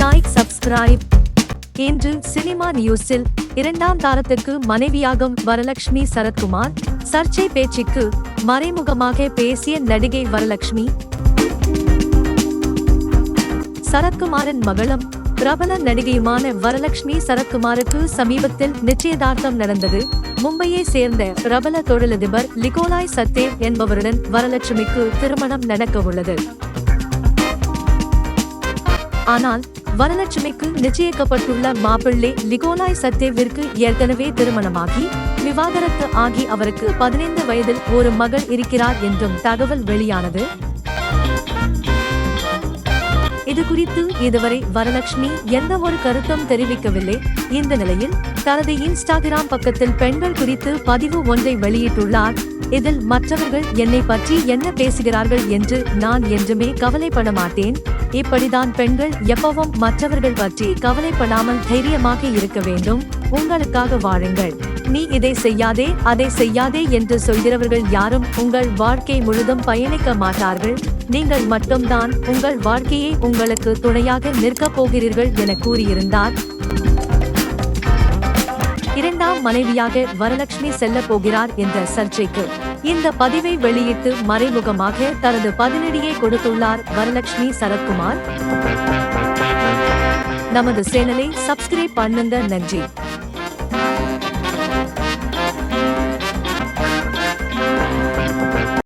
Like subscribe. இன்று cinema நியூஸில் இரண்டாம் தாரத்துக்கு மனைவியாகும் வரலட்சுமி சரத்குமார் சர்ச்சை பேச்சுக்கு மறைமுகமாக பேசிய நடிகை வரலட்சுமி. சரத்குமாரின் மகளும் பிரபல நடிகையுமான வரலட்சுமி சரத்குமாருக்கு சமீபத்தில் நிச்சயதார்த்தம் நடந்தது. மும்பையை சேர்ந்த பிரபல தொழிலதிபர் நிக்கோலாய் சத்தேவ் என்பவருடன் வரலட்சுமிக்கு திருமணம் நடக்கவுள்ளது. ஆனால் வரலட்சுமிக்கு நிச்சயிக்கப்பட்டுள்ள மாப்பிள்ளை நிக்கோலாய் சத்தேவிற்கு ஏற்கனவே திருமணமாகி விவாகரத்து ஆகி அவருக்கு 15 வயதில் ஒரு மகள் இருக்கிறார் என்றும் தகவல் வெளியானது. இது குறித்து இதுவரை வரலட்சுமி எந்த ஒரு கருத்தும் தெரிவிக்கவில்லை. இந்த நிலையில் தனது இன்ஸ்டாகிராம் பக்கத்தில் பெண்கள் குறித்து பதிவு ஒன்றை வெளியிட்டுள்ளார். இதில் மற்றவர்கள் என்னை பற்றி என்ன பேசுகிறார்கள் என்று நான் என்றுமே கவலைப்பட மாட்டேன். இப்படிதான் பெண்கள் எப்பவும் மற்றவர்கள் பற்றி கவலைப்படாமல் தைரியமாக இருக்க வேண்டும். உங்களுக்காக வாழுங்கள். நீ இதை செய்யாதே அதை செய்யாதே என்று சொல்கிறவர்கள் யாரும் உங்கள் வாழ்க்கை முழுதும் பயணிக்க மாட்டார்கள். நீங்கள் மட்டும்தான் உங்கள் வாழ்க்கையை உங்களுக்கு துணையாக நிற்கப் போகிறீர்கள் என கூறியிருந்தார். இரண்டாம் மனைவியாக வரலட்சுமி செல்ல போகிறார் என்ற சர்ச்சைக்கு இந்த பதிவை வெளியிட்டு மறைமுகமாக தனது பதிலடியை கொடுத்துள்ளார் வரலட்சுமி சரத்குமார். நமது சேனலை சப்ஸ்கிரைப் பண்ணுங்க. நன்றி.